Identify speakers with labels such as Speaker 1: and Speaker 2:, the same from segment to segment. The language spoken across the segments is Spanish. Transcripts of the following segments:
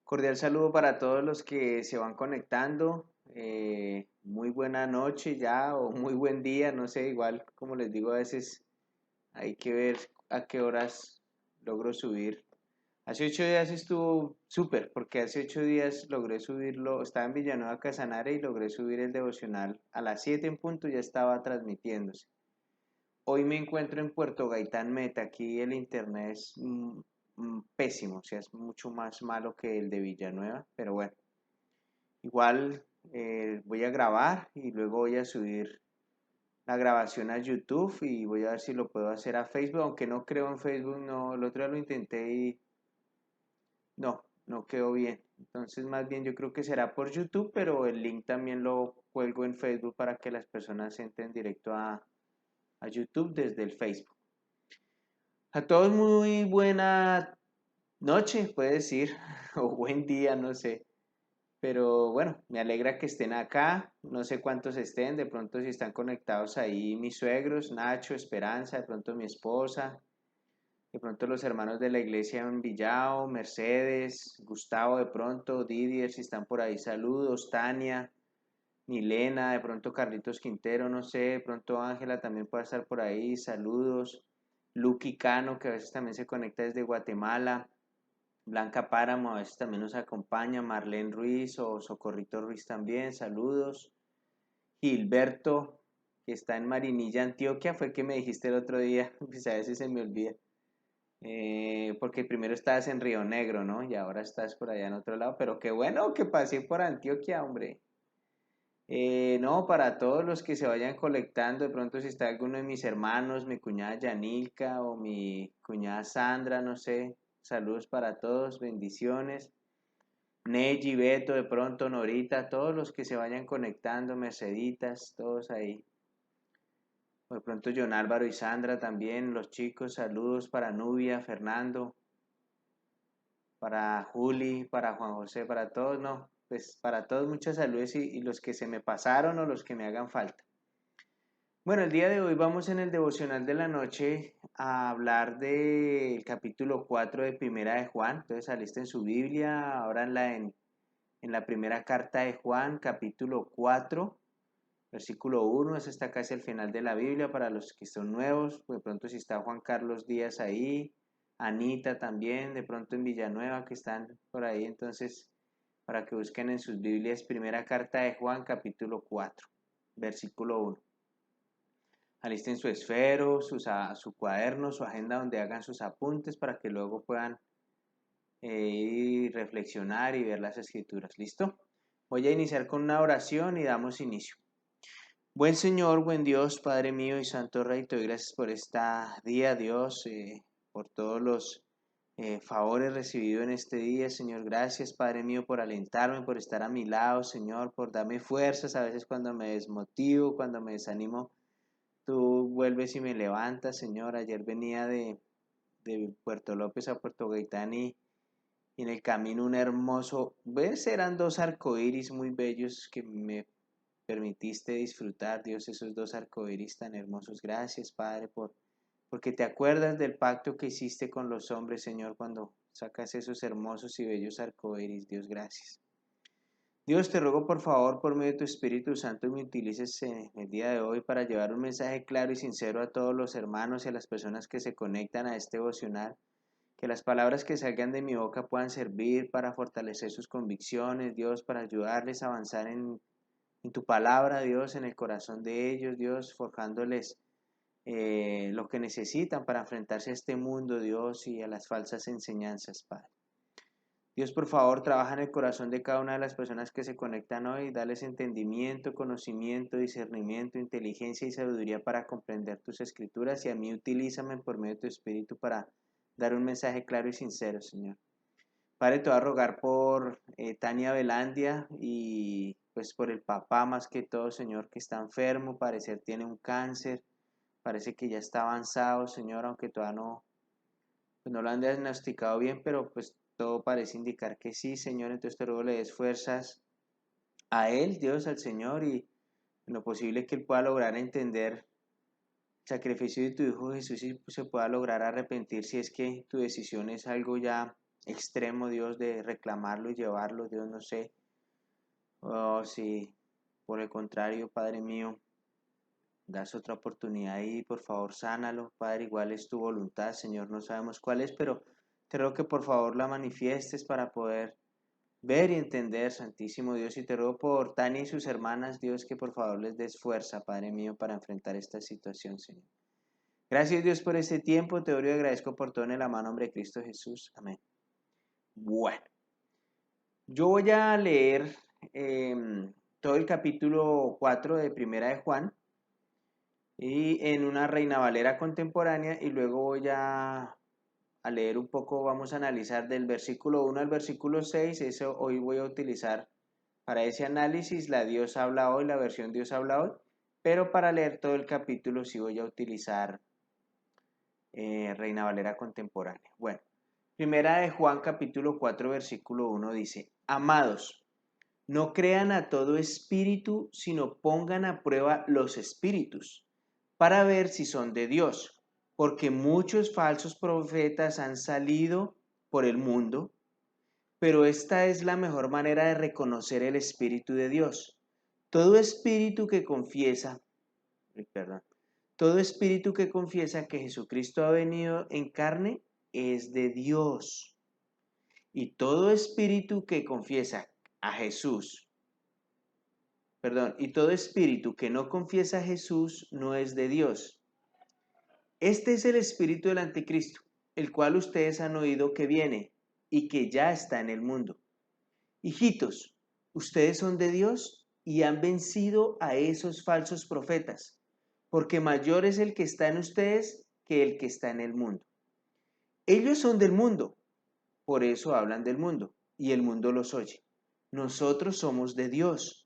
Speaker 1: Cordial saludo para todos los que se van conectando. Muy buena noche ya o muy buen día, no sé, igual como les digo a veces hay que ver a qué horas logro subir. Hace 8 días estuvo súper porque hace 8 días logré subirlo, estaba en Villanueva Casanare y logré subir el devocional a las 7 en punto, ya estaba transmitiéndose. Hoy me encuentro en Puerto Gaitán Meta, aquí el internet es pésimo, o sea, es mucho más malo que el de Villanueva, pero bueno, igual voy a grabar y luego voy a subir la grabación a YouTube y voy a ver si lo puedo hacer a Facebook, aunque no creo en Facebook, no, el otro día lo intenté y no quedó bien. Entonces, más bien yo creo que será por YouTube, pero el link también lo cuelgo en Facebook para que las personas entren directo a YouTube desde el Facebook. A todos muy buena noche, puede decir, o buen día, no sé. Pero bueno, me alegra que estén acá. No sé cuántos estén, de pronto si están conectados ahí mis suegros, Nacho, Esperanza, de pronto mi esposa, de pronto los hermanos de la iglesia en Villao, Mercedes, Gustavo, de pronto, Didier, si están por ahí, saludos, Tania, Milena, de pronto Carlitos Quintero, no sé, de pronto Ángela también puede estar por ahí, saludos. Lucky Cano, que a veces también se conecta desde Guatemala. Blanca Páramo a veces también nos acompaña, Marlene Ruiz o Socorrito Ruiz también, saludos. Gilberto, que está en Marinilla, Antioquia, fue el que me dijiste el otro día, pues a veces se me olvida. Porque primero estabas en Río Negro, ¿no? Y ahora estás por allá en otro lado, pero qué bueno que pasé por Antioquia, hombre. No, para todos los que se vayan colectando, de pronto si está alguno de mis hermanos, mi cuñada Yanilka o mi cuñada Sandra, no sé, saludos para todos, bendiciones. Neji, Beto, de pronto Norita, todos los que se vayan conectando, Merceditas, todos ahí. O de pronto John Álvaro y Sandra también, los chicos, saludos para Nubia, Fernando, para Juli, para Juan José, para todos, no, pues para todos muchas saludos y los que se me pasaron o los que me hagan falta. Bueno, el día de hoy vamos en el devocional de la noche a hablar del capítulo 4 de Primera de Juan. Entonces, saliste en su Biblia, ahora en la primera carta de Juan, capítulo 4, versículo 1. Ese está casi al final de la Biblia para los que son nuevos. De pronto, si está Juan Carlos Díaz ahí, Anita también, de pronto en Villanueva que están por ahí. Entonces, para que busquen en sus Biblias, primera carta de Juan, capítulo 4, versículo 1. Alisten su esfero, su cuaderno, su agenda donde hagan sus apuntes para que luego puedan reflexionar y ver las escrituras. ¿Listo? Voy a iniciar con una oración y damos inicio. Buen Señor, buen Dios, Padre mío y Santo Rey, te doy gracias por esta día, Dios, por todos los favores recibidos en este día, Señor. Gracias, Padre mío, por alentarme, por estar a mi lado, Señor, por darme fuerzas a veces cuando me desmotivo, cuando me desanimo. Tú vuelves y me levantas, Señor. Ayer venía de Puerto López a Puerto Gaitán y en el camino un hermoso, ves, eran dos arcoíris muy bellos que me permitiste disfrutar, Dios, esos dos arcoíris tan hermosos. Gracias, Padre, porque te acuerdas del pacto que hiciste con los hombres, Señor, cuando sacas esos hermosos y bellos arcoíris. Dios, gracias. Dios, te ruego por favor, por medio de tu Espíritu Santo, me utilices en el día de hoy para llevar un mensaje claro y sincero a todos los hermanos y a las personas que se conectan a este devocional. Que las palabras que salgan de mi boca puedan servir para fortalecer sus convicciones, Dios, para ayudarles a avanzar en tu palabra, Dios, en el corazón de ellos, Dios, forjándoles lo que necesitan para enfrentarse a este mundo, Dios, y a las falsas enseñanzas, Padre. Dios, por favor, trabaja en el corazón de cada una de las personas que se conectan hoy, dales entendimiento, conocimiento, discernimiento, inteligencia y sabiduría para comprender tus escrituras y a mí utilízame por medio de tu Espíritu para dar un mensaje claro y sincero, Señor. Padre, te voy a rogar por Tania Velandia y pues por el papá más que todo, Señor, que está enfermo, parecer tiene un cáncer, parece que ya está avanzado, Señor, aunque todavía pues no lo han diagnosticado bien, pero pues todo parece indicar que sí, Señor. Entonces te ruego le des fuerzas a Él, Dios, al Señor, y en lo posible que Él pueda lograr entender el sacrificio de tu Hijo Jesús y pues, se pueda lograr arrepentir si es que tu decisión es algo ya extremo, Dios, de reclamarlo y llevarlo, Dios, no sé. Oh, sí, por el contrario, Padre mío, das otra oportunidad y por favor sánalo, Padre, igual es tu voluntad, Señor, no sabemos cuál es, pero te ruego que por favor la manifiestes para poder ver y entender, Santísimo Dios, y te ruego por Tania y sus hermanas, Dios, que por favor les des fuerza, Padre mío, para enfrentar esta situación, Señor. Gracias, Dios, por este tiempo, te oro y agradezco por todo en el amado nombre de Cristo Jesús. Amén. Bueno, yo voy a leer todo el capítulo 4 de Primera de Juan, y en una Reina Valera contemporánea, y luego voy a leer un poco, vamos a analizar del versículo 1 al versículo 6, eso hoy voy a utilizar para ese análisis, la Dios habla hoy, la versión Dios habla hoy, pero para leer todo el capítulo sí voy a utilizar Reina Valera contemporánea. Bueno, Primera de Juan capítulo 4 versículo 1 dice, amados, no crean a todo espíritu, sino pongan a prueba los espíritus, para ver si son de Dios, porque muchos falsos profetas han salido por el mundo, pero esta es la mejor manera de reconocer el Espíritu de Dios. Todo espíritu que confiesa, perdón, todo espíritu que confiesa que Jesucristo ha venido en carne es de Dios. Y todo espíritu que confiesa a Jesús, y todo espíritu que no confiesa a Jesús no es de Dios. Este es el espíritu del anticristo, el cual ustedes han oído que viene y que ya está en el mundo. Hijitos, ustedes son de Dios y han vencido a esos falsos profetas, porque mayor es el que está en ustedes que el que está en el mundo. Ellos son del mundo, por eso hablan del mundo, y el mundo los oye. Nosotros somos de Dios.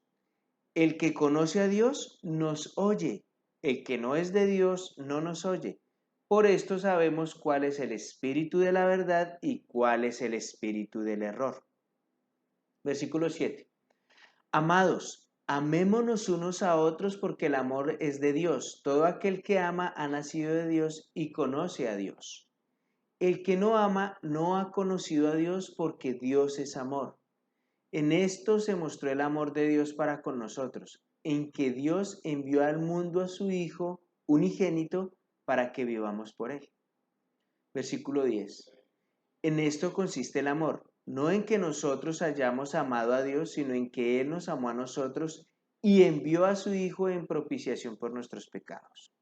Speaker 1: El que conoce a Dios nos oye. El que no es de Dios no nos oye. Por esto sabemos cuál es el espíritu de la verdad y cuál es el espíritu del error. Versículo 7. Amados, amémonos unos a otros porque el amor es de Dios. Todo aquel que ama ha nacido de Dios y conoce a Dios. El que no ama no ha conocido a Dios porque Dios es amor. En esto se mostró el amor de Dios para con nosotros, en que Dios envió al mundo a su Hijo unigénito para que vivamos por él. Versículo 10. En esto consiste el amor, no en que nosotros hayamos amado a Dios, sino en que Él nos amó a nosotros y envió a su Hijo en propiciación por nuestros pecados.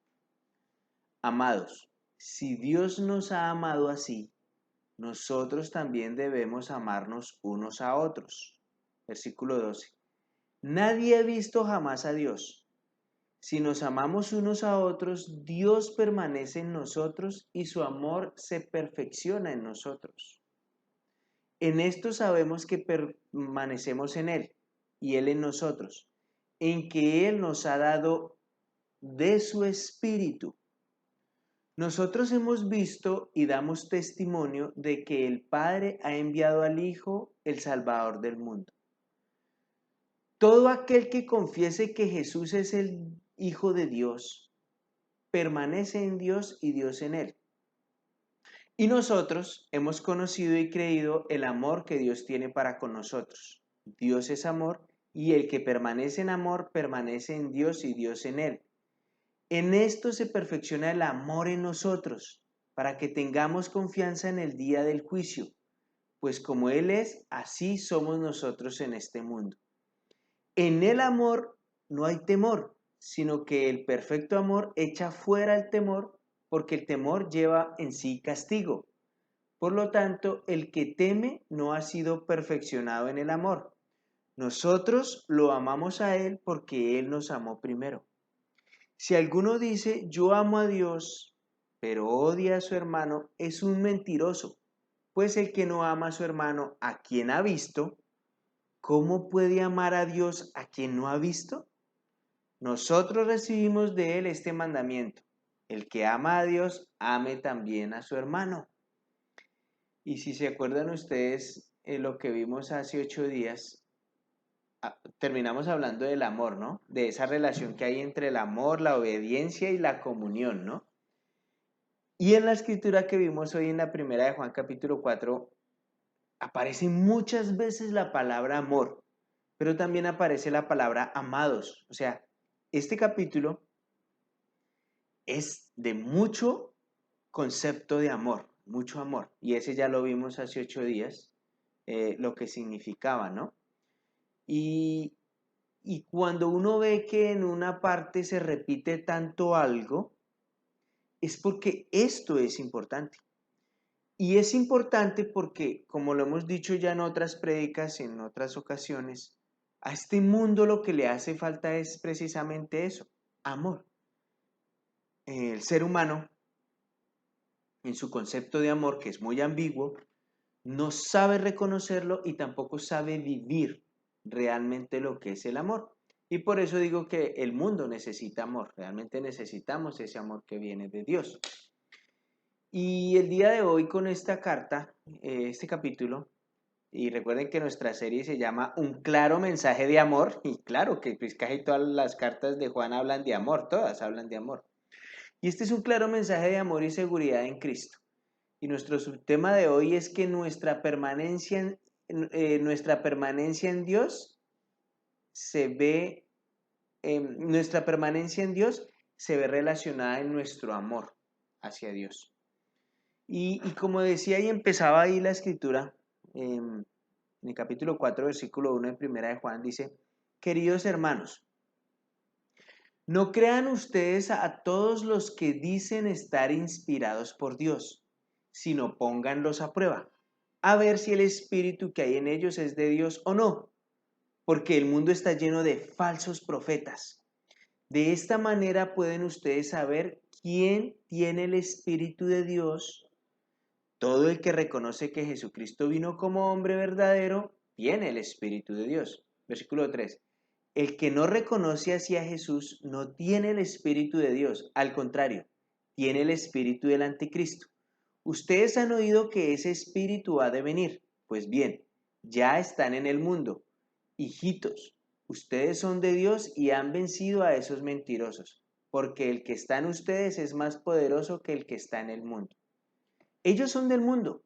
Speaker 1: Amados, si Dios nos ha amado así, nosotros también debemos amarnos unos a otros. Versículo 12. Nadie ha visto jamás a Dios. Si nos amamos unos a otros, Dios permanece en nosotros y su amor se perfecciona en nosotros. En esto sabemos que permanecemos en Él y Él en nosotros, en que Él nos ha dado de su Espíritu. Nosotros hemos visto y damos testimonio de que el Padre ha enviado al Hijo, el Salvador del mundo. Todo aquel que confiese que Jesús es el Hijo de Dios, permanece en Dios y Dios en él. Y nosotros hemos conocido y creído el amor que Dios tiene para con nosotros. Dios es amor y el que permanece en amor permanece en Dios y Dios en él. En esto se perfecciona el amor en nosotros, para que tengamos confianza en el día del juicio, pues como Él es, así somos nosotros en este mundo. En el amor no hay temor, sino que el perfecto amor echa fuera el temor, porque el temor lleva en sí castigo. Por lo tanto, el que teme no ha sido perfeccionado en el amor. Nosotros lo amamos a Él porque Él nos amó primero. Si alguno dice, yo amo a Dios, pero odia a su hermano, es un mentiroso, pues el que no ama a su hermano, a quien ha visto, ¿cómo puede amar a Dios a quien no ha visto? Nosotros recibimos de Él este mandamiento: el que ama a Dios, ame también a su hermano. Y si se acuerdan ustedes lo que vimos hace 8 días, terminamos hablando del amor, ¿no? De esa relación que hay entre el amor, la obediencia y la comunión, ¿no? Y en la escritura que vimos hoy en la primera de Juan capítulo 4, aparece muchas veces la palabra amor, pero también aparece la palabra amados. O sea, este capítulo es de mucho concepto de amor, mucho amor. Y ese ya lo vimos hace 8 días, lo que significaba, ¿no? Y, y cuando uno ve que en una parte se repite tanto algo, es porque esto es importante. Y es importante porque, como lo hemos dicho ya en otras prédicas, en otras ocasiones, a este mundo lo que le hace falta es precisamente eso, amor. El ser humano, en su concepto de amor, que es muy ambiguo, no sabe reconocerlo y tampoco sabe vivir realmente lo que es el amor. Y por eso digo que el mundo necesita amor, realmente necesitamos ese amor que viene de Dios. Y el día de hoy con esta carta, este capítulo, y recuerden que nuestra serie se llama Un claro mensaje de amor, y claro que pues casi todas las cartas de Juan hablan de amor, todas hablan de amor. Y este es un claro mensaje de amor y seguridad en Cristo. Y nuestro subtema de hoy es que nuestra permanencia en Dios se ve, nuestra permanencia en Dios se ve relacionada en nuestro amor hacia Dios. Y como decía y empezaba ahí la escritura, en el capítulo 4, versículo 1 de Primera de Juan, dice, queridos hermanos, no crean ustedes a todos los que dicen estar inspirados por Dios, sino pónganlos a prueba, a ver si el espíritu que hay en ellos es de Dios o no, porque el mundo está lleno de falsos profetas. De esta manera pueden ustedes saber quién tiene el espíritu de Dios. Todo el que reconoce que Jesucristo vino como hombre verdadero, tiene el espíritu de Dios. Versículo 3. El que no reconoce así a Jesús no tiene el Espíritu de Dios, al contrario, tiene el espíritu del anticristo. Ustedes han oído que ese espíritu ha de venir. Pues bien, ya están en el mundo. Hijitos, ustedes son de Dios y han vencido a esos mentirosos, porque el que está en ustedes es más poderoso que el que está en el mundo. Ellos son del mundo,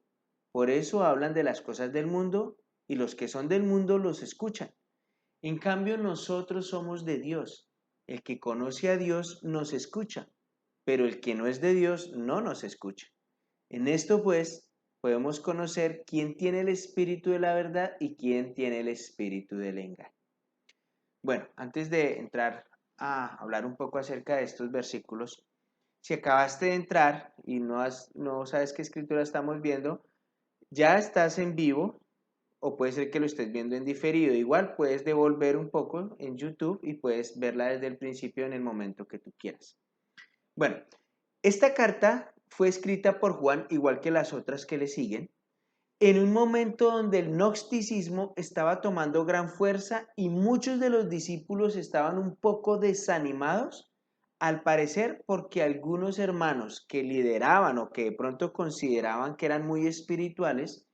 Speaker 1: por eso hablan de las cosas del mundo y los que son del mundo los escuchan. En cambio, nosotros somos de Dios. El que conoce a Dios nos escucha, pero el que no es de Dios no nos escucha. En esto, pues, podemos conocer quién tiene el espíritu de la verdad y quién tiene el espíritu del engaño. Bueno, antes de entrar a hablar un poco acerca de estos versículos, si acabaste de entrar y no sabes qué escritura estamos viendo, ya estás en vivo o puede ser que lo estés viendo en diferido. Igual puedes devolver un poco en YouTube y puedes verla desde el principio en el momento que tú quieras. Bueno, esta carta fue escrita por Juan, igual que las otras que le siguen, en un momento donde el gnosticismo estaba tomando gran fuerza y muchos de los discípulos estaban un poco desanimados, al parecer porque algunos hermanos que lideraban o que de pronto consideraban que eran muy espirituales,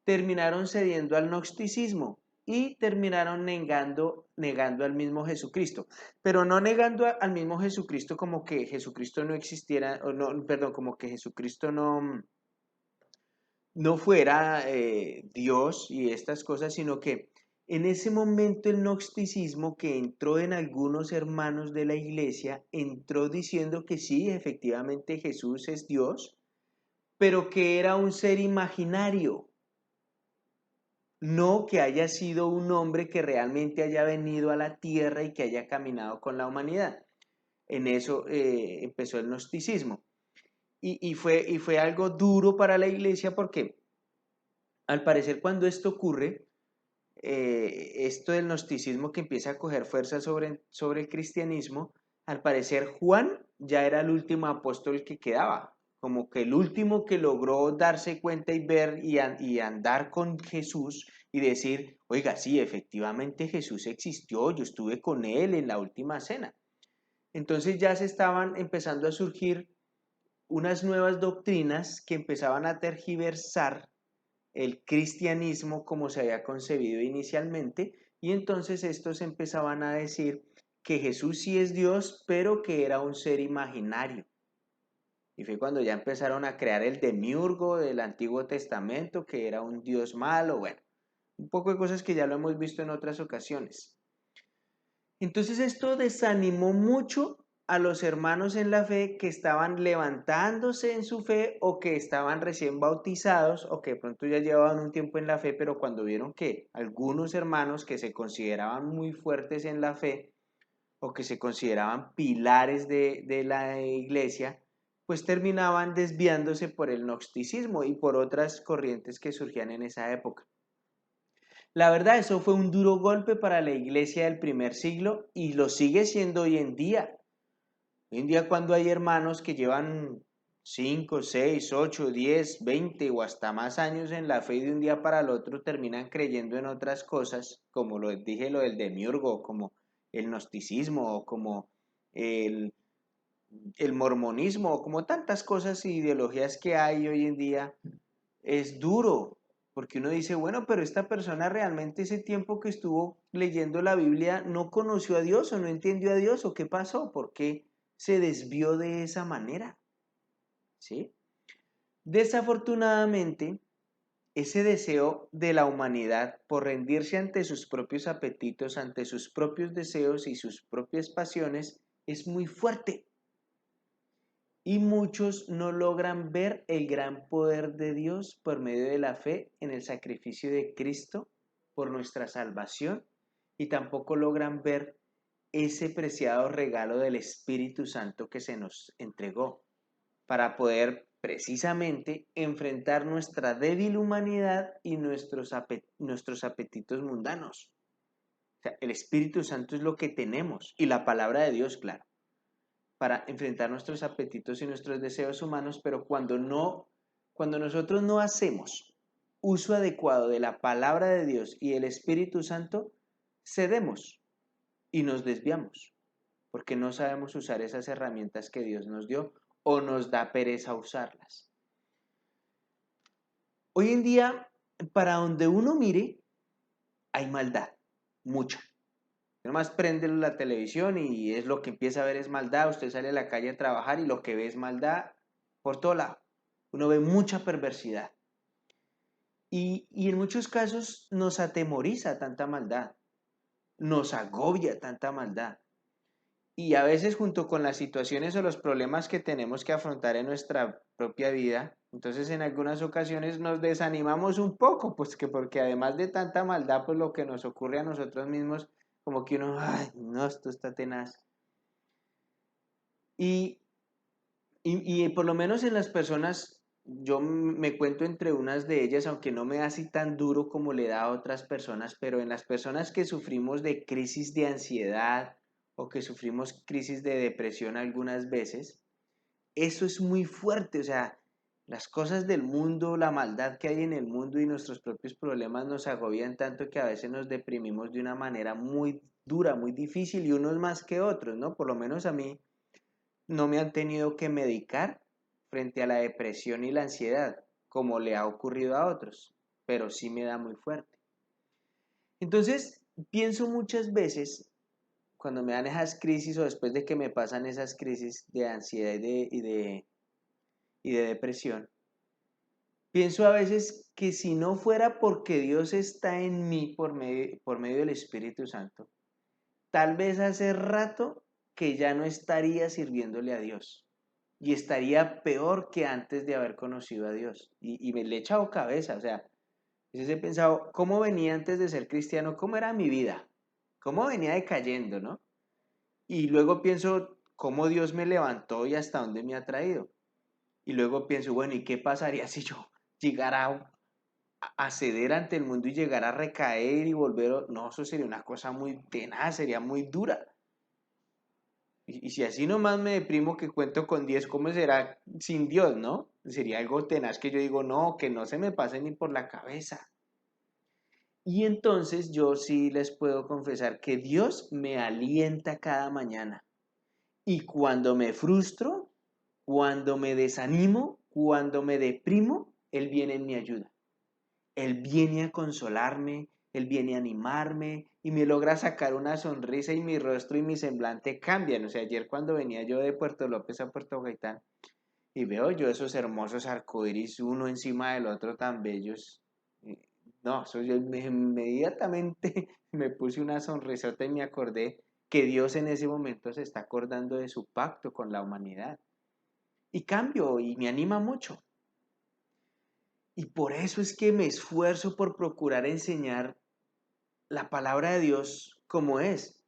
Speaker 1: terminaron cediendo al gnosticismo y terminaron negando al mismo Jesucristo, pero no negando al mismo Jesucristo como que Jesucristo no existiera, o no, perdón, como que Jesucristo no fuera Dios y estas cosas, sino que en ese momento el gnosticismo que entró en algunos hermanos de la iglesia, entró diciendo que sí, efectivamente Jesús es Dios, pero que era un ser imaginario, no que haya sido un hombre que realmente haya venido a la tierra y que haya caminado con la humanidad. En eso empezó el gnosticismo. Y fue algo duro para la iglesia porque al parecer cuando esto ocurre, esto del gnosticismo que empieza a coger fuerza sobre el cristianismo, al parecer Juan ya era el último apóstol que quedaba, como que el último que logró darse cuenta y ver y andar con Jesús y decir, oiga, sí, efectivamente Jesús existió, yo estuve con él en la última cena. Entonces ya se estaban empezando a surgir unas nuevas doctrinas que empezaban a tergiversar el cristianismo como se había concebido inicialmente, y entonces estos empezaban a decir que Jesús sí es Dios, pero que era un ser imaginario. Y fue cuando ya empezaron a crear el demiurgo del Antiguo Testamento, que era un dios malo, bueno, un poco de cosas que ya lo hemos visto en otras ocasiones. Entonces esto desanimó mucho a los hermanos en la fe que estaban levantándose en su fe o que estaban recién bautizados o que de pronto ya llevaban un tiempo en la fe, pero cuando vieron que algunos hermanos que se consideraban muy fuertes en la fe o que se consideraban pilares de la iglesia, pues terminaban desviándose por el gnosticismo y por otras corrientes que surgían en esa época. La verdad, eso fue un duro golpe para la iglesia del primer siglo y lo sigue siendo hoy en día. Hoy en día cuando hay hermanos que llevan 5, 6, 8, 10, 20 o hasta más años en la fe y de un día para el otro terminan creyendo en otras cosas, como lo dije, lo del demiurgo, como el gnosticismo o como el, el mormonismo o como tantas cosas e ideologías que hay hoy en día, es duro, porque uno dice, bueno, pero esta persona realmente ese tiempo que estuvo leyendo la Biblia no conoció a Dios o no entendió a Dios o qué pasó, por qué se desvió de esa manera, ¿sí? Desafortunadamente, ese deseo de la humanidad por rendirse ante sus propios apetitos, ante sus propios deseos y sus propias pasiones es muy fuerte. Y muchos no logran ver el gran poder de Dios por medio de la fe en el sacrificio de Cristo por nuestra salvación y tampoco logran ver ese preciado regalo del Espíritu Santo que se nos entregó para poder precisamente enfrentar nuestra débil humanidad y nuestros apetitos mundanos. O sea, el Espíritu Santo es lo que tenemos y la palabra de Dios, claro, para enfrentar nuestros apetitos y nuestros deseos humanos, pero cuando nosotros no hacemos uso adecuado de la palabra de Dios y el Espíritu Santo, cedemos y nos desviamos, porque no sabemos usar esas herramientas que Dios nos dio o nos da pereza usarlas. Hoy en día, para donde uno mire, hay maldad, mucha. Nomás prende la televisión y es lo que empieza a ver es maldad. Usted sale a la calle a trabajar y lo que ve es maldad por todo lado. Uno ve mucha perversidad. Y en muchos casos nos atemoriza tanta maldad, nos agobia tanta maldad. Y a veces junto con las situaciones o los problemas que tenemos que afrontar en nuestra propia vida, entonces en algunas ocasiones nos desanimamos un poco, pues que porque además de tanta maldad, pues lo que nos ocurre a nosotros mismos, como que uno, ay, no, esto está tenaz. Y, y por lo menos en las personas, yo me cuento entre unas de ellas, aunque no me da así tan duro como le da a otras personas, pero en las personas que sufrimos de crisis de ansiedad o que sufrimos crisis de depresión algunas veces, eso es muy fuerte, o sea, las cosas del mundo, la maldad que hay en el mundo y nuestros propios problemas nos agobian tanto que a veces nos deprimimos de una manera muy dura, muy difícil y unos más que otros, ¿no? Por lo menos a mí no me han tenido que medicar frente a la depresión y la ansiedad, como le ha ocurrido a otros, pero sí me da muy fuerte. Entonces, pienso muchas veces, cuando me dan esas crisis o después de que me pasan esas crisis de ansiedad y de depresión, pienso a veces que si no fuera porque Dios está en mí por medio del Espíritu Santo, tal vez hace rato que ya no estaría sirviéndole a Dios. Y estaría peor que antes de haber conocido a Dios. Y me le he echado cabeza, o sea, entonces he pensado, ¿cómo venía antes de ser cristiano? ¿Cómo era mi vida? ¿Cómo venía decayendo, no? Y luego pienso, ¿cómo Dios me levantó y hasta dónde me ha traído? Y luego pienso, bueno, ¿y qué pasaría si yo llegara a ceder ante el mundo y llegara a recaer y volver? No, eso sería una cosa muy tenaz, sería muy dura. Y si así nomás me deprimo que cuento con 10, ¿cómo será sin Dios, no? Sería algo tenaz que yo digo, no, que no se me pase ni por la cabeza. Y entonces yo sí les puedo confesar que Dios me alienta cada mañana. Y cuando me frustro, cuando me desanimo, cuando me deprimo, Él viene en mi ayuda. Él viene a consolarme, Él viene a animarme y me logra sacar una sonrisa y mi rostro y mi semblante cambian. O sea, ayer cuando venía yo de Puerto López a Puerto Gaitán, y veo yo esos hermosos arcoíris uno encima del otro tan bellos. Y no, eso inmediatamente me puse una sonrisota y me acordé que Dios en ese momento se está acordando de su pacto con la humanidad. Y cambio y me anima mucho. Y por eso es que me esfuerzo por procurar enseñar la palabra de Dios como es.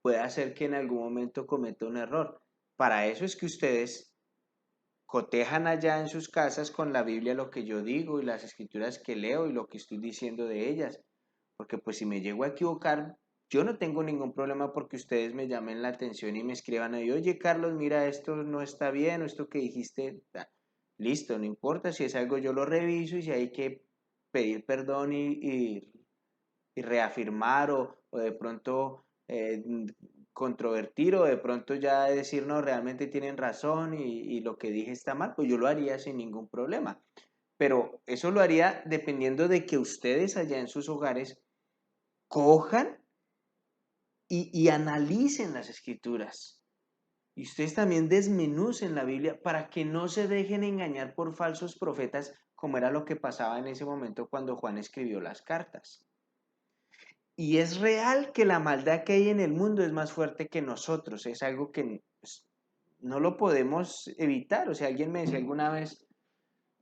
Speaker 1: Puede ser que en algún momento cometa un error. Para eso es que ustedes cotejan allá en sus casas con la Biblia lo que yo digo y las escrituras que leo y lo que estoy diciendo de ellas. Porque pues si me llego a equivocar, yo no tengo ningún problema porque ustedes me llamen la atención y me escriban ahí, oye Carlos, mira, esto no está bien, o esto que dijiste, listo, no importa, si es algo yo lo reviso y si hay que pedir perdón y reafirmar o de pronto controvertir o de pronto ya decir, no, realmente tienen razón y lo que dije está mal, pues yo lo haría sin ningún problema. Pero eso lo haría dependiendo de que ustedes allá en sus hogares cojan y analicen las escrituras. Y ustedes también desmenucen la Biblia para que no se dejen engañar por falsos profetas, como era lo que pasaba en ese momento cuando Juan escribió las cartas. Y es real que la maldad que hay en el mundo es más fuerte que nosotros, es algo que pues, no lo podemos evitar. O sea, alguien me decía alguna vez,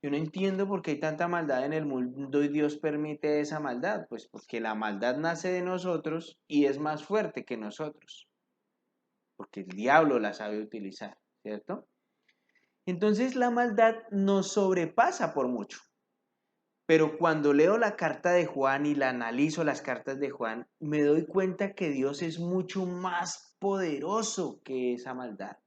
Speaker 1: yo no entiendo por qué hay tanta maldad en el mundo y Dios permite esa maldad. Pues porque la maldad nace de nosotros y es más fuerte que nosotros, porque el diablo la sabe utilizar, ¿cierto? Entonces la maldad nos sobrepasa por mucho. Pero cuando leo la carta de Juan y la analizo las cartas de Juan, me doy cuenta que Dios es mucho más poderoso que esa maldad.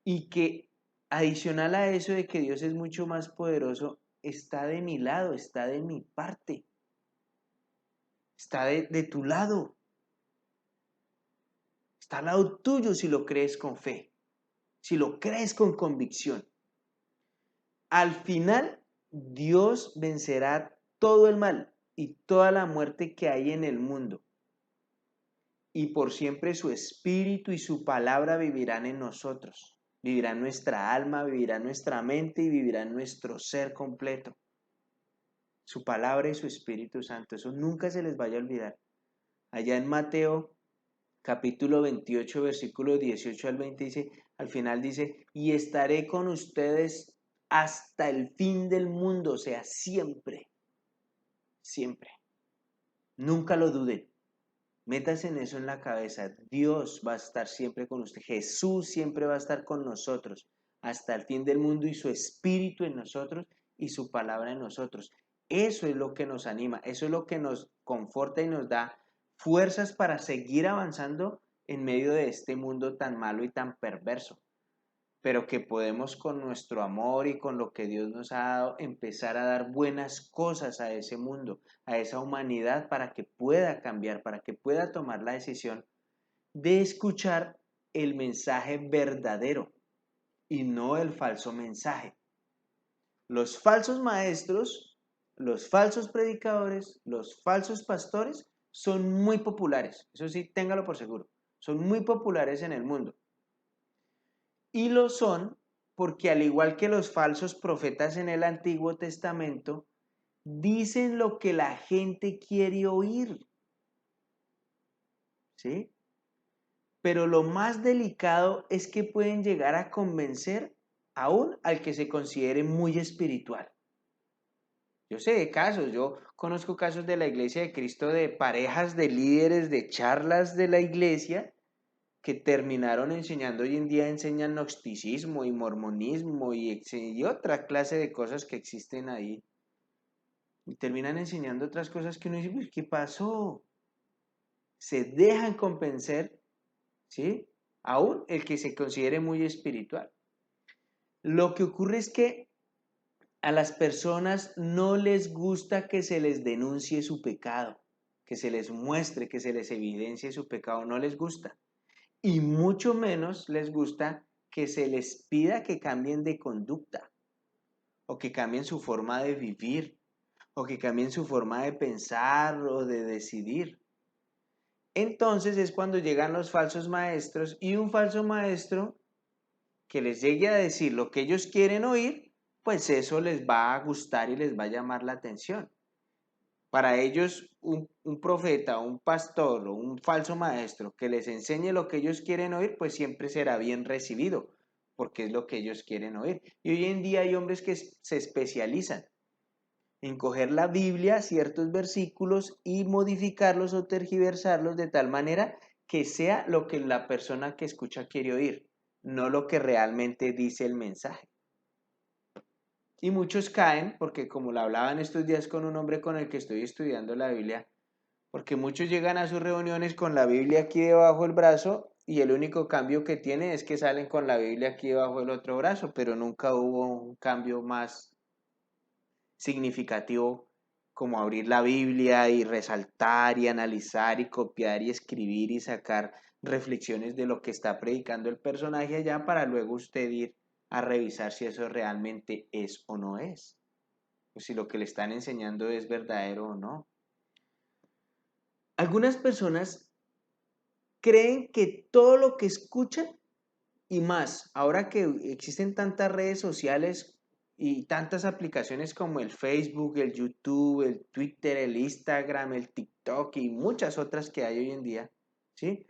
Speaker 1: Y que adicional a eso de que Dios es mucho más poderoso, está de mi lado, está de mi parte, está de tu lado, está al lado tuyo si lo crees con fe, si lo crees con convicción. Al final, Dios vencerá todo el mal y toda la muerte que hay en el mundo. Y por siempre su espíritu y su palabra vivirán en nosotros. Vivirá en nuestra alma, vivirá en nuestra mente y vivirá en nuestro ser completo. Su palabra y su Espíritu Santo, eso nunca se les vaya a olvidar. Allá en Mateo capítulo 28, versículo 18 al 20 dice, al final dice, y estaré con ustedes hasta el fin del mundo, o sea, siempre, siempre. Nunca lo duden. Métase en eso en la cabeza. Dios va a estar siempre con usted. Jesús siempre va a estar con nosotros hasta el fin del mundo y su espíritu en nosotros y su palabra en nosotros. Eso es lo que nos anima, eso es lo que nos conforta y nos da fuerzas para seguir avanzando en medio de este mundo tan malo y tan perverso, pero que podemos con nuestro amor y con lo que Dios nos ha dado empezar a dar buenas cosas a ese mundo, a esa humanidad para que pueda cambiar, para que pueda tomar la decisión de escuchar el mensaje verdadero y no el falso mensaje. Los falsos maestros, los falsos predicadores, los falsos pastores son muy populares, eso sí, téngalo por seguro, son muy populares en el mundo. Y lo son porque al igual que los falsos profetas en el Antiguo Testamento, dicen lo que la gente quiere oír. ¿Sí? Pero lo más delicado es que pueden llegar a convencer aún al que se considere muy espiritual. Yo sé de casos, yo conozco casos de la Iglesia de Cristo de parejas de líderes de charlas de la iglesia que terminaron enseñando hoy en día, enseñan gnosticismo y mormonismo y otra clase de cosas que existen ahí. Y terminan enseñando otras cosas que uno dice, pues, ¿qué pasó? Se dejan convencer, ¿sí? Aún el que se considere muy espiritual. Lo que ocurre es que a las personas no les gusta que se les denuncie su pecado, que se les muestre, que se les evidencie su pecado, no les gusta. Y mucho menos les gusta que se les pida que cambien de conducta, o que cambien su forma de vivir, o que cambien su forma de pensar o de decidir. Entonces es cuando llegan los falsos maestros y un falso maestro que les llegue a decir lo que ellos quieren oír, pues eso les va a gustar y les va a llamar la atención. Para ellos, un profeta, un pastor o un falso maestro que les enseñe lo que ellos quieren oír, pues siempre será bien recibido, porque es lo que ellos quieren oír. Y hoy en día hay hombres que se especializan en coger la Biblia, ciertos versículos y modificarlos o tergiversarlos de tal manera que sea lo que la persona que escucha quiere oír, no lo que realmente dice el mensaje. Y muchos caen, porque como lo hablaba en estos días con un hombre con el que estoy estudiando la Biblia, porque muchos llegan a sus reuniones con la Biblia aquí debajo del brazo y el único cambio que tiene es que salen con la Biblia aquí debajo del otro brazo, pero nunca hubo un cambio más significativo como abrir la Biblia y resaltar y analizar y copiar y escribir y sacar reflexiones de lo que está predicando el personaje allá para luego usted ir a revisar si eso realmente es o no es, o si lo que le están enseñando es verdadero o no. Algunas personas creen que todo lo que escuchan y más, ahora que existen tantas redes sociales y tantas aplicaciones como el Facebook, el YouTube, el Twitter, el Instagram, el TikTok y muchas otras que hay hoy en día, ¿sí?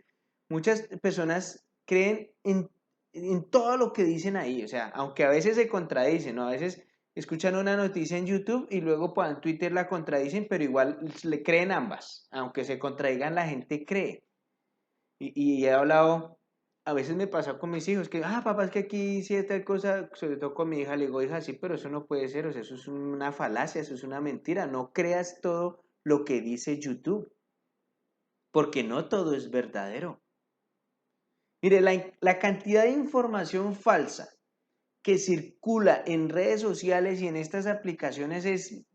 Speaker 1: Muchas personas creen en todo lo que dicen ahí, o sea, aunque a veces se contradicen, ¿no? A veces escuchan una noticia en YouTube y luego en Twitter la contradicen, pero igual le creen ambas, aunque se contradigan, la gente cree. Y he hablado, a veces me pasa con mis hijos, que, papá, es que aquí hice tal cosa, sobre todo con mi hija, le digo, hija, sí, pero eso no puede ser, o sea, eso es una falacia, eso es una mentira, no creas todo lo que dice YouTube, porque no todo es verdadero. Mire, la cantidad de información falsa que circula en redes sociales y en estas aplicaciones es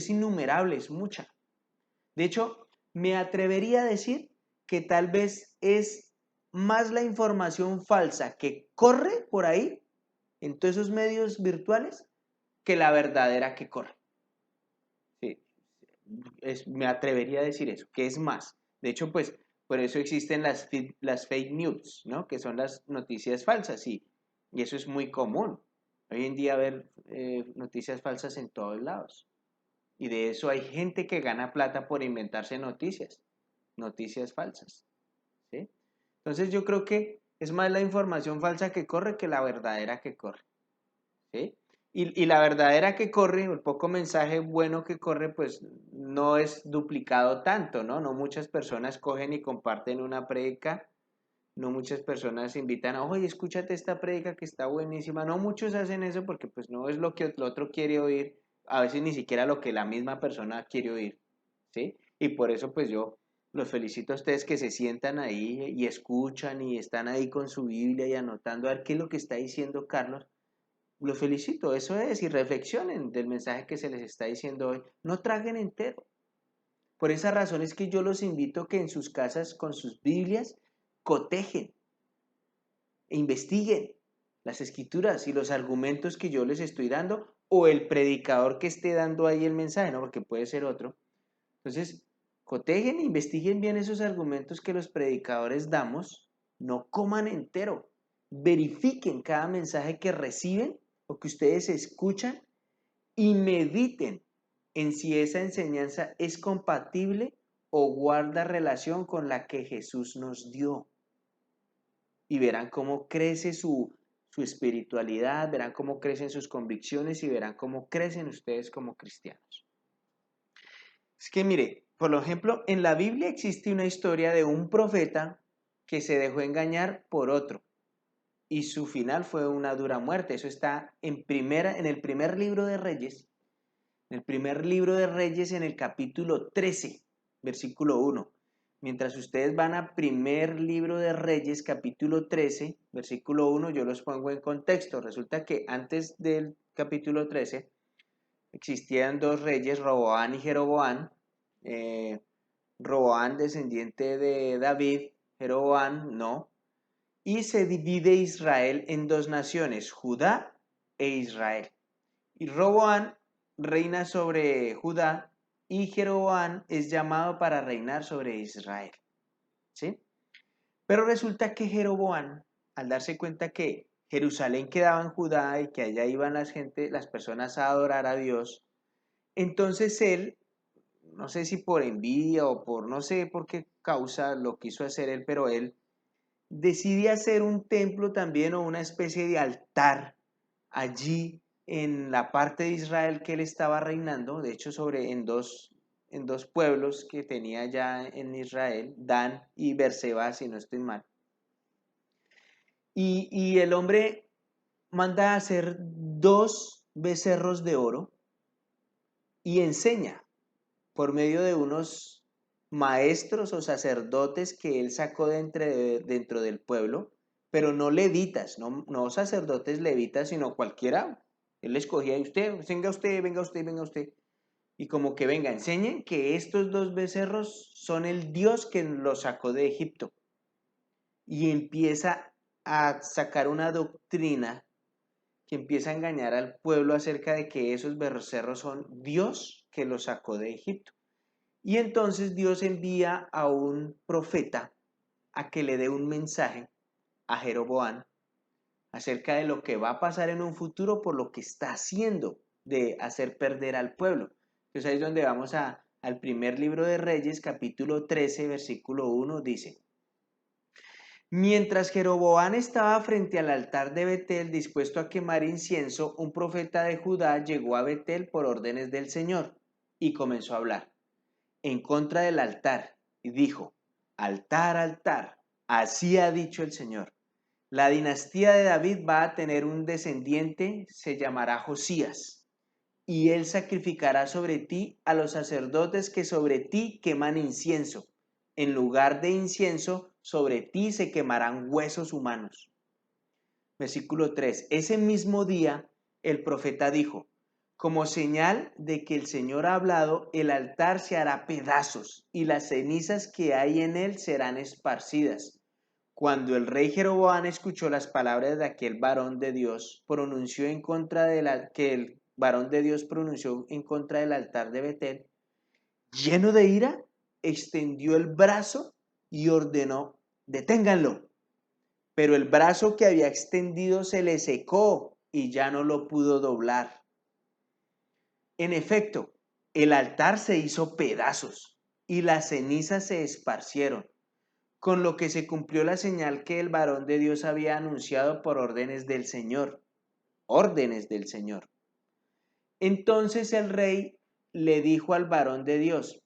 Speaker 1: innumerable, es mucha. De hecho, me atrevería a decir que tal vez es más la información falsa que corre por ahí, en todos esos medios virtuales, que la verdadera que corre. Sí, me atrevería a decir eso, que es más. De hecho, pues por eso existen las fake news, ¿no? Que son las noticias falsas, y eso es muy común. Hoy en día ver noticias falsas en todos lados. Y de eso hay gente que gana plata por inventarse noticias falsas, ¿sí? Entonces yo creo que es más la información falsa que corre que la verdadera que corre, ¿sí? Y la verdadera que corre, el poco mensaje bueno que corre, pues no es duplicado tanto, ¿no? No muchas personas cogen y comparten una prédica, no muchas personas invitan a, oye, escúchate esta prédica que está buenísima. No muchos hacen eso porque pues no es lo que el otro quiere oír, a veces ni siquiera lo que la misma persona quiere oír, ¿sí? Y por eso pues yo los felicito a ustedes que se sientan ahí y escuchan y están ahí con su Biblia y anotando a ver qué es lo que está diciendo Carlos. Los felicito, eso es, y reflexionen del mensaje que se les está diciendo hoy. No traguen entero. Por esa razón es que yo los invito que en sus casas con sus Biblias cotejen e investiguen las escrituras y los argumentos que yo les estoy dando o el predicador que esté dando ahí el mensaje, ¿no? Porque puede ser otro. Entonces, cotejen e investiguen bien esos argumentos que los predicadores damos, no coman entero, verifiquen cada mensaje que reciben o que ustedes escuchan y mediten en si esa enseñanza es compatible o guarda relación con la que Jesús nos dio. Y verán cómo crece su espiritualidad, verán cómo crecen sus convicciones y verán cómo crecen ustedes como cristianos. Es que mire, por ejemplo, en la Biblia existe una historia de un profeta que se dejó engañar por otro y su final fue una dura muerte. Eso está en el primer libro de Reyes, en el primer libro de Reyes en el capítulo 13, versículo 1. Mientras ustedes van a primer libro de Reyes, capítulo 13, versículo 1, yo los pongo en contexto. Resulta que antes del capítulo 13 existían dos reyes, Roboán y Jeroboán. Eh, Roboán, descendiente de David, Jeroboán, no. Y se divide Israel en dos naciones, Judá e Israel. Y Roboán reina sobre Judá y Jeroboán es llamado para reinar sobre Israel. ¿Sí? Pero resulta que Jeroboán, al darse cuenta que Jerusalén quedaba en Judá y que allá iban las personas a adorar a Dios. Entonces él, no sé si por envidia o por no sé por qué causa lo quiso hacer él, pero él decide hacer un templo también o una especie de altar allí en la parte de Israel que él estaba reinando, de hecho en dos pueblos que tenía ya en Israel, Dan y Berseba, si no estoy mal. Y el hombre manda a hacer 2 becerros de oro y enseña por medio de unos maestros o sacerdotes que él sacó dentro del pueblo, pero no levitas, no sacerdotes levitas, sino cualquiera. Él escogía y usted, venga usted, venga usted, venga usted. Y como que venga, enseñen que estos 2 becerros son el Dios que los sacó de Egipto. Y empieza a sacar una doctrina que empieza a engañar al pueblo acerca de que esos becerros son Dios que los sacó de Egipto. Y entonces Dios envía a un profeta a que le dé un mensaje a Jeroboam acerca de lo que va a pasar en un futuro por lo que está haciendo de hacer perder al pueblo. Entonces ahí es donde vamos al primer libro de Reyes, capítulo 13, versículo 1, dice: Mientras Jeroboam estaba frente al altar de Betel dispuesto a quemar incienso, un profeta de Judá llegó a Betel por órdenes del Señor y comenzó a hablar en contra del altar y dijo: Altar, altar, así ha dicho el Señor. La dinastía de David va a tener un descendiente, se llamará Josías, y él sacrificará sobre ti a los sacerdotes que sobre ti queman incienso. En lugar de incienso, sobre ti se quemarán huesos humanos. Versículo 3. Ese mismo día el profeta dijo: como señal de que el Señor ha hablado, el altar se hará pedazos y las cenizas que hay en él serán esparcidas. Cuando el rey Jeroboam escuchó las palabras de aquel varón de Dios, pronunció en contra que el varón de Dios pronunció en contra del altar de Betel, lleno de ira, extendió el brazo y ordenó: deténganlo. Pero el brazo que había extendido se le secó y ya no lo pudo doblar. En efecto, el altar se hizo pedazos y las cenizas se esparcieron, con lo que se cumplió la señal que el varón de Dios había anunciado por órdenes del Señor. Órdenes del Señor. Entonces el rey le dijo al varón de Dios: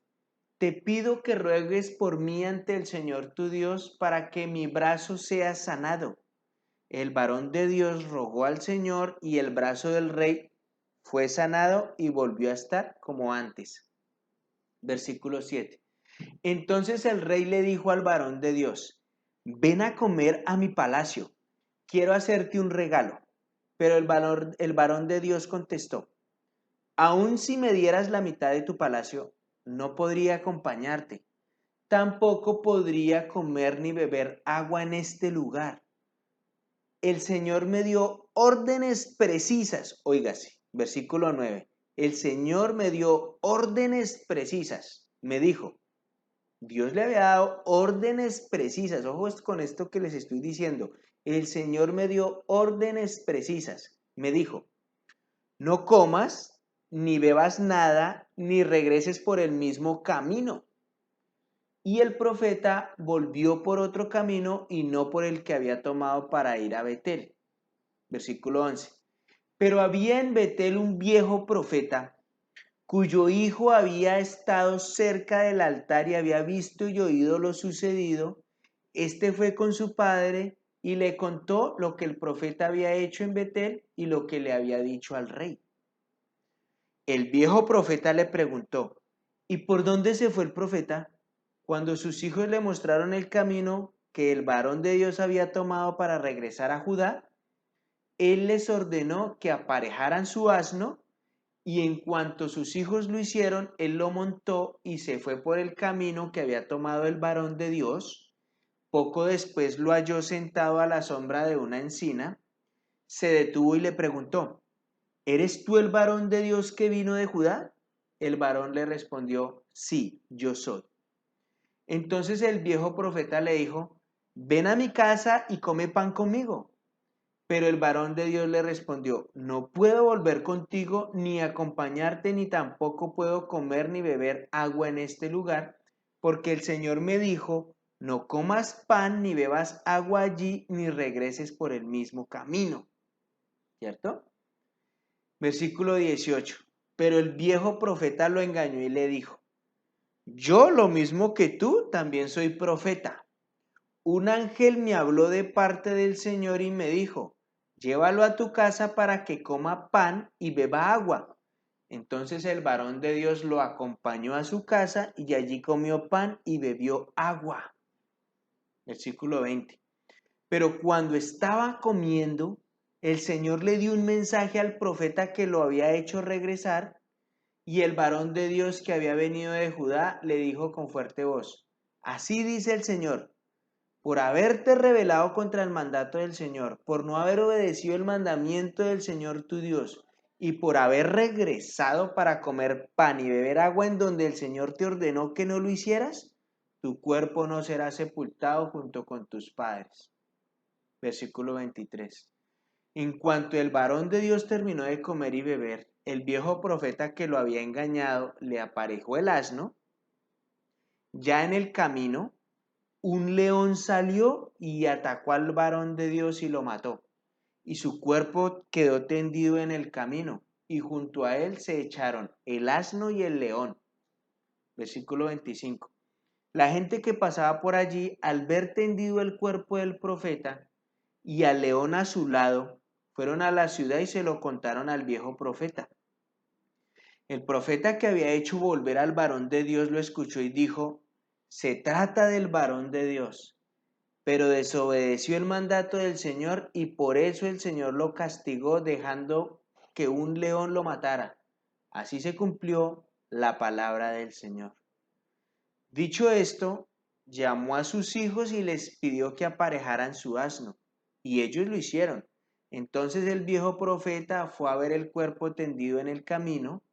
Speaker 1: te pido que ruegues por mí ante el Señor tu Dios para que mi brazo sea sanado. El varón de Dios rogó al Señor y el brazo del rey fue sanado y volvió a estar como antes. Versículo 7. Entonces el rey le dijo al varón de Dios: ven a comer a mi palacio, quiero hacerte un regalo. Pero el varón de Dios contestó: aun si me dieras la mitad de tu palacio, no podría acompañarte. Tampoco podría comer ni beber agua en este lugar. El Señor me dio órdenes precisas. Óigase, versículo 9. El Señor me dio órdenes precisas. Me dijo, Dios le había dado órdenes precisas. Ojo con esto que les estoy diciendo. El Señor me dio órdenes precisas. Me dijo: no comas, ni bebas nada, ni regreses por el mismo camino. Y el profeta volvió por otro camino y no por el que había tomado para ir a Betel. Versículo 11. Pero había en Betel un viejo profeta cuyo hijo había estado cerca del altar y había visto y oído lo sucedido. Este fue con su padre y le contó lo que el profeta había hecho en Betel y lo que le había dicho al rey. El viejo profeta le preguntó: ¿y por dónde se fue el profeta? Cuando sus hijos le mostraron el camino que el varón de Dios había tomado para regresar a Judá, él les ordenó que aparejaran su asno, y en cuanto sus hijos lo hicieron, él lo montó y se fue por el camino que había tomado el varón de Dios. Poco después lo halló sentado a la sombra de una encina, se detuvo y le preguntó: ¿eres tú el varón de Dios que vino de Judá? El varón le respondió: sí, yo soy. Entonces el viejo profeta le dijo: ven a mi casa y come pan conmigo. Pero el varón de Dios le respondió, no puedo volver contigo ni acompañarte, ni tampoco puedo comer ni beber agua en este lugar, porque el Señor me dijo, no comas pan ni bebas agua allí, ni regreses por el mismo camino. ¿Cierto? Versículo 18. Pero el viejo profeta lo engañó y le dijo, yo lo mismo que tú, también soy profeta. Un ángel me habló de parte del Señor y me dijo, llévalo a tu casa para que coma pan y beba agua. Entonces el varón de Dios lo acompañó a su casa y allí comió pan y bebió agua. Versículo 20. Pero cuando estaba comiendo, el Señor le dio un mensaje al profeta que lo había hecho regresar, y el varón de Dios que había venido de Judá le dijo con fuerte voz, así dice el Señor, por haberte rebelado contra el mandato del Señor, por no haber obedecido el mandamiento del Señor tu Dios, y por haber regresado para comer pan y beber agua en donde el Señor te ordenó que no lo hicieras, tu cuerpo no será sepultado junto con tus padres. Versículo 23. En cuanto el varón de Dios terminó de comer y beber, el viejo profeta que lo había engañado le aparejó el asno. Ya en el camino, un león salió y atacó al varón de Dios y lo mató. Y su cuerpo quedó tendido en el camino, y junto a él se echaron el asno y el león. Versículo 25. La gente que pasaba por allí, al ver tendido el cuerpo del profeta y al león a su lado, fueron a la ciudad y se lo contaron al viejo profeta. El profeta que había hecho volver al varón de Dios lo escuchó y dijo, se trata del varón de Dios, pero desobedeció el mandato del Señor y por eso el Señor lo castigó dejando que un león lo matara. Así se cumplió la palabra del Señor. Dicho esto, llamó a sus hijos y les pidió que aparejaran su asno, y ellos lo hicieron. Entonces el viejo profeta fue a ver el cuerpo tendido en el camino.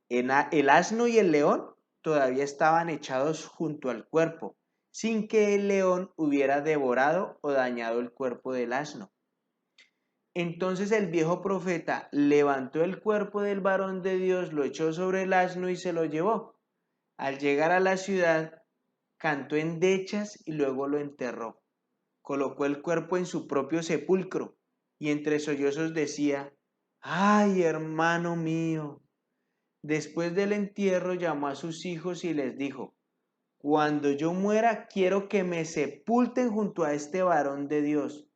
Speaker 1: El asno y el león todavía estaban echados junto al cuerpo, sin que el león hubiera devorado o dañado el cuerpo del asno. Entonces el viejo profeta levantó el cuerpo del varón de Dios, lo echó sobre el asno y se lo llevó. Al llegar a la ciudad, cantó endechas y luego lo enterró. Colocó el cuerpo en su propio sepulcro y entre sollozos decía, ¡ay, hermano mío! Después del entierro llamó a sus hijos y les dijo, cuando yo muera quiero que me sepulten junto a este varón de Dios.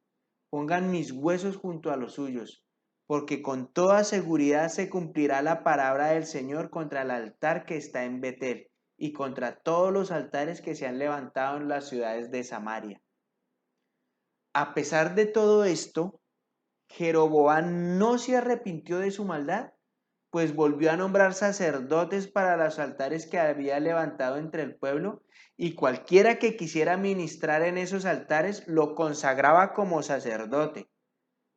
Speaker 1: Pongan mis huesos junto a los suyos, porque con toda seguridad se cumplirá la palabra del Señor contra el altar que está en Betel y contra todos los altares que se han levantado en las ciudades de Samaria. A pesar de todo esto, Jeroboam no se arrepintió de su maldad, pues volvió a nombrar sacerdotes para los altares que había levantado entre el pueblo, y cualquiera que quisiera ministrar en esos altares lo consagraba como sacerdote.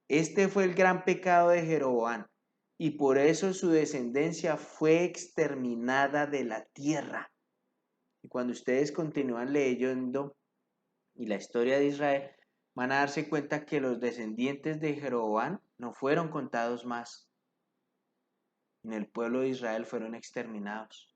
Speaker 1: Este fue el gran pecado de Jeroboam, y por eso su descendencia fue exterminada de la tierra. Y cuando ustedes continúan leyendo y la historia de Israel, van a darse cuenta que los descendientes de Jeroboam no fueron contados más. En el pueblo de Israel fueron exterminados.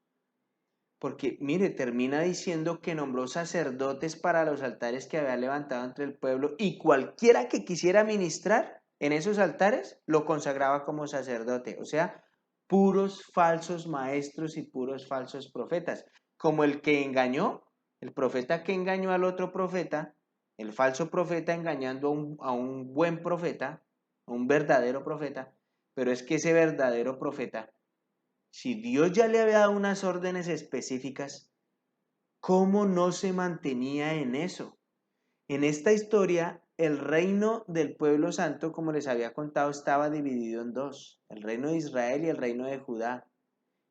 Speaker 1: Porque, mire, termina diciendo que nombró sacerdotes para los altares que había levantado entre el pueblo y cualquiera que quisiera ministrar en esos altares lo consagraba como sacerdote. O sea, puros falsos maestros y puros falsos profetas. Como el que engañó, el profeta que engañó al otro profeta, el falso profeta engañando a un buen profeta, a un verdadero profeta, pero es que ese verdadero profeta, si Dios ya le había dado unas órdenes específicas, ¿cómo no se mantenía en eso? En esta historia, el reino del pueblo santo, como les había contado, estaba dividido en dos, el reino de Israel y el reino de Judá.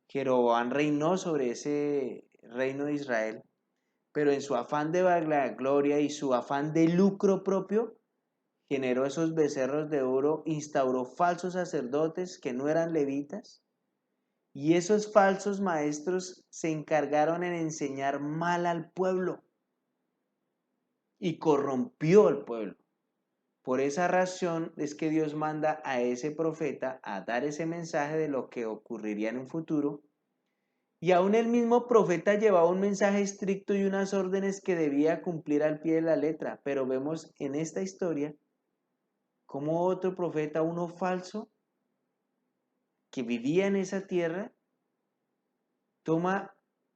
Speaker 1: Jeroboam reinó sobre ese reino de Israel, pero en su afán de gloria y su afán de lucro propio, generó esos becerros de oro, instauró falsos sacerdotes que no eran levitas, y esos falsos maestros se encargaron en enseñar mal al pueblo y corrompió al pueblo. Por esa razón es que Dios manda a ese profeta a dar ese mensaje de lo que ocurriría en un futuro. Y aún el mismo profeta llevaba un mensaje estricto y unas órdenes que debía cumplir al pie de la letra. Pero vemos en esta historia cómo otro profeta, uno falso, que vivía en esa tierra,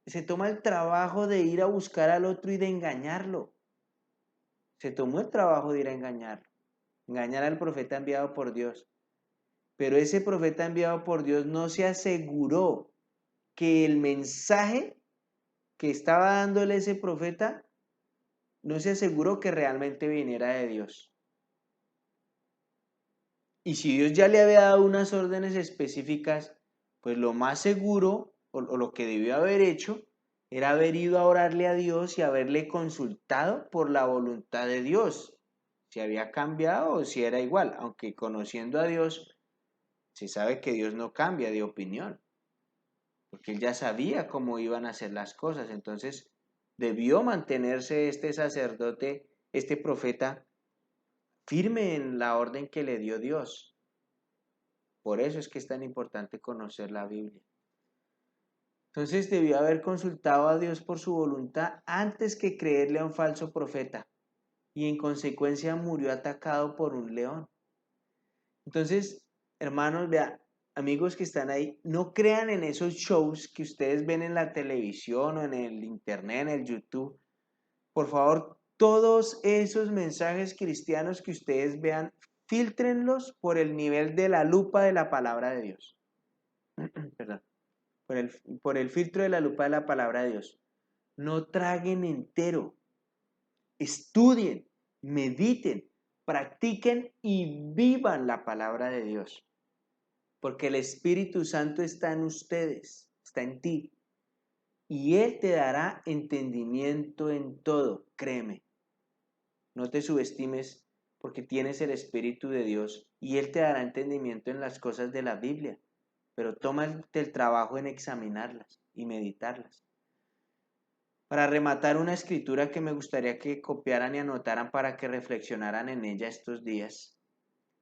Speaker 1: se toma el trabajo de ir a buscar al otro y de engañarlo. Se tomó el trabajo de ir a engañarlo, engañar al profeta enviado por Dios. Pero ese profeta enviado por Dios no se aseguró que el mensaje que estaba dándole ese profeta, no se aseguró que realmente viniera de Dios. Y si Dios ya le había dado unas órdenes específicas, pues lo más seguro o lo que debió haber hecho era haber ido a orarle a Dios y haberle consultado por la voluntad de Dios, si había cambiado o si era igual, aunque conociendo a Dios, se sabe que Dios no cambia de opinión, porque Él ya sabía cómo iban a ser las cosas, entonces debió mantenerse este sacerdote, este profeta, firme en la orden que le dio Dios. Por eso es que es tan importante conocer la Biblia. Entonces debió haber consultado a Dios por su voluntad antes que creerle a un falso profeta y en consecuencia murió atacado por un león. Entonces, hermanos, vea, amigos que están ahí, no crean en esos shows que ustedes ven en la televisión o en el internet, en el YouTube. Por favor, todos esos mensajes cristianos que ustedes vean, fíltrenlos por el nivel de la lupa de la palabra de Dios. Perdón. Por el filtro de la lupa de la palabra de Dios. No traguen entero. Estudien, mediten, practiquen y vivan la palabra de Dios. Porque el Espíritu Santo está en ustedes, está en ti. Y Él te dará entendimiento en todo, créeme. No te subestimes porque tienes el Espíritu de Dios y Él te dará entendimiento en las cosas de la Biblia. Pero tómate el trabajo en examinarlas y meditarlas. Para rematar una escritura que me gustaría que copiaran y anotaran para que reflexionaran en ella estos días,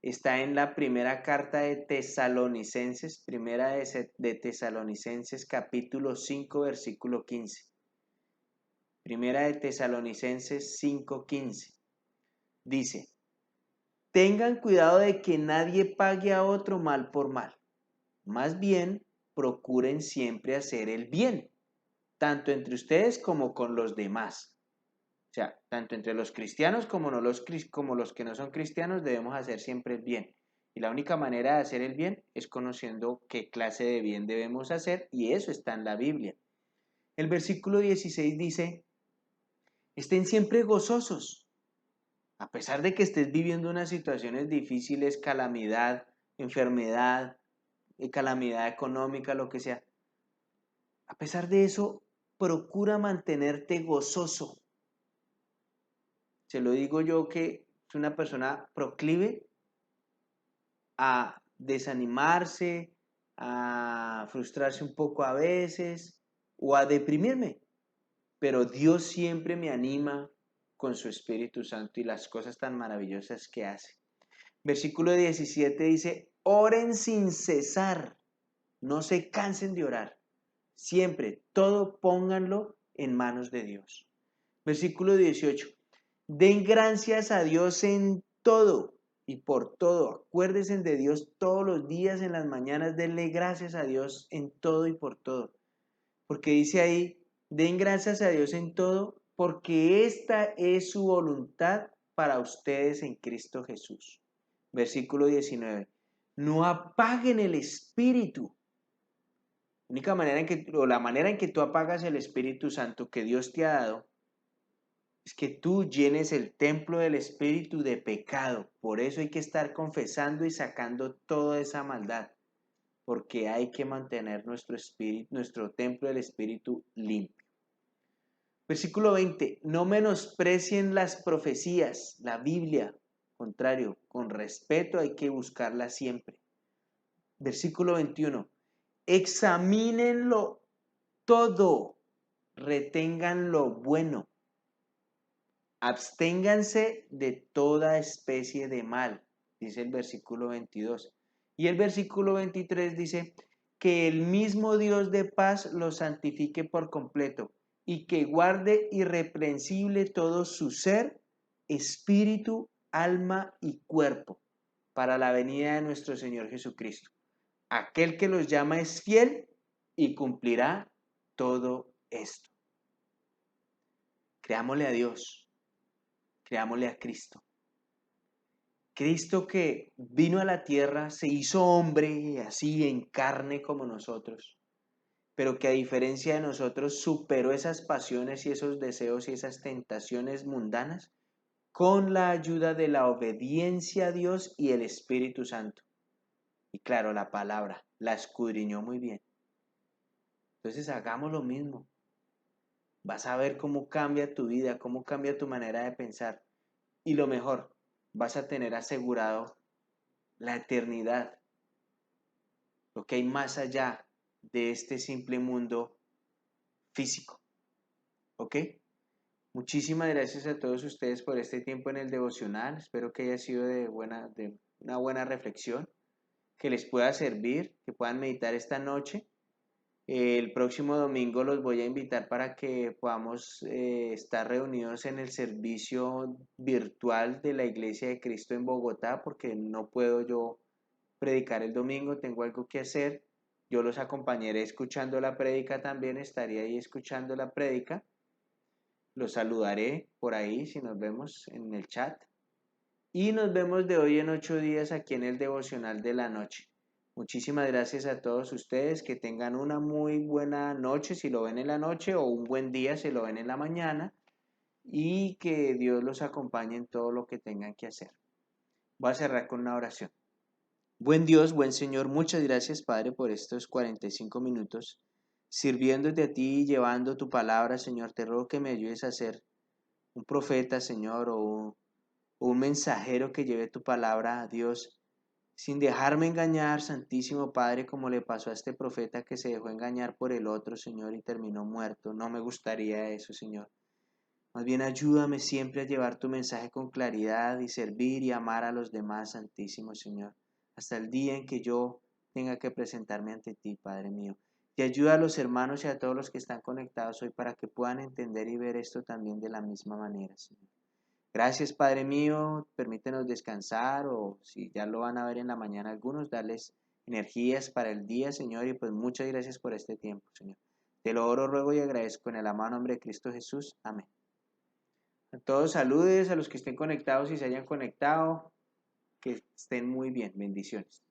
Speaker 1: está en la primera carta de Tesalonicenses, de Tesalonicenses capítulo 5 versículo 15. Primera de Tesalonicenses 5:15. Dice, tengan cuidado de que nadie pague a otro mal por mal. Más bien, procuren siempre hacer el bien, tanto entre ustedes como con los demás. O sea, tanto entre los cristianos como los que no son cristianos debemos hacer siempre el bien. Y la única manera de hacer el bien es conociendo qué clase de bien debemos hacer y eso está en la Biblia. El versículo 16 dice, estén siempre gozosos, a pesar de que estés viviendo unas situaciones difíciles, calamidad, enfermedad, calamidad económica, lo que sea. A pesar de eso, procura mantenerte gozoso. Se lo digo yo que es una persona proclive a desanimarse, a frustrarse un poco a veces o a deprimirme. Pero Dios siempre me anima con su Espíritu Santo y las cosas tan maravillosas que hace. Versículo 17 dice, oren sin cesar, no se cansen de orar. Siempre, todo pónganlo en manos de Dios. Versículo 18, den gracias a Dios en todo y por todo. Acuérdense de Dios todos los días en las mañanas. Denle gracias a Dios en todo y por todo. Porque dice ahí, den gracias a Dios en todo, porque esta es su voluntad para ustedes en Cristo Jesús. Versículo 19. No apaguen el espíritu. La manera en que tú apagas el Espíritu Santo que Dios te ha dado es que tú llenes el templo del Espíritu de pecado. Por eso hay que estar confesando y sacando toda esa maldad. Porque hay que mantener nuestro espíritu, nuestro templo del Espíritu limpio. Versículo 20. No menosprecien las profecías, la Biblia. Contrario, con respeto hay que buscarla siempre. Versículo 21. Examínenlo todo, retengan lo bueno. Absténganse de toda especie de mal, dice el versículo 22. Y el versículo 23 dice, que el mismo Dios de paz los santifique por completo y que guarde irreprensible todo su ser, espíritu, alma y cuerpo para la venida de nuestro Señor Jesucristo. Aquel que los llama es fiel y cumplirá todo esto. Creámosle a Dios, creámosle a Cristo. Cristo que vino a la tierra, se hizo hombre así en carne como nosotros, pero que a diferencia de nosotros superó esas pasiones y esos deseos y esas tentaciones mundanas con la ayuda de la obediencia a Dios y el Espíritu Santo. Y claro, la palabra la escudriñó muy bien. Entonces hagamos lo mismo. Vas a ver cómo cambia tu vida, cómo cambia tu manera de pensar. Y lo mejor, vas a tener asegurado la eternidad, lo que hay más allá de este simple mundo físico. ¿Ok? Muchísimas gracias a todos ustedes por este tiempo en el devocional. Espero que haya sido de una buena reflexión, que les pueda servir, que puedan meditar esta noche. El próximo domingo los voy a invitar para que podamos estar reunidos en el servicio virtual de la Iglesia de Cristo en Bogotá, porque no puedo yo predicar el domingo, tengo algo que hacer. Yo los acompañaré escuchando la prédica también, estaré ahí escuchando la prédica. Los saludaré por ahí si nos vemos en el chat. Y nos vemos de hoy en 8 días aquí en el devocional de la noche. Muchísimas gracias a todos ustedes, que tengan una muy buena noche si lo ven en la noche o un buen día si lo ven en la mañana y que Dios los acompañe en todo lo que tengan que hacer. Voy a cerrar con una oración. Buen Dios, buen Señor, muchas gracias Padre por estos 45 minutos sirviéndote a ti y llevando tu palabra, Señor. Te ruego que me ayudes a ser un profeta, Señor, o un mensajero que lleve tu palabra a Dios, sin dejarme engañar, Santísimo Padre, como le pasó a este profeta que se dejó engañar por el otro, Señor, y terminó muerto. No me gustaría eso, Señor. Más bien ayúdame siempre a llevar tu mensaje con claridad y servir y amar a los demás, Santísimo Señor, hasta el día en que yo tenga que presentarme ante ti, Padre mío. Y ayuda a los hermanos y a todos los que están conectados hoy para que puedan entender y ver esto también de la misma manera, Señor. Gracias, Padre mío. Permítenos descansar o si ya lo van a ver en la mañana algunos, darles energías para el día, Señor. Y pues muchas gracias por este tiempo, Señor. Te lo oro, ruego y agradezco en el amado nombre de Cristo Jesús. Amén. A todos saludes, a los que estén conectados y se hayan conectado, que estén muy bien. Bendiciones.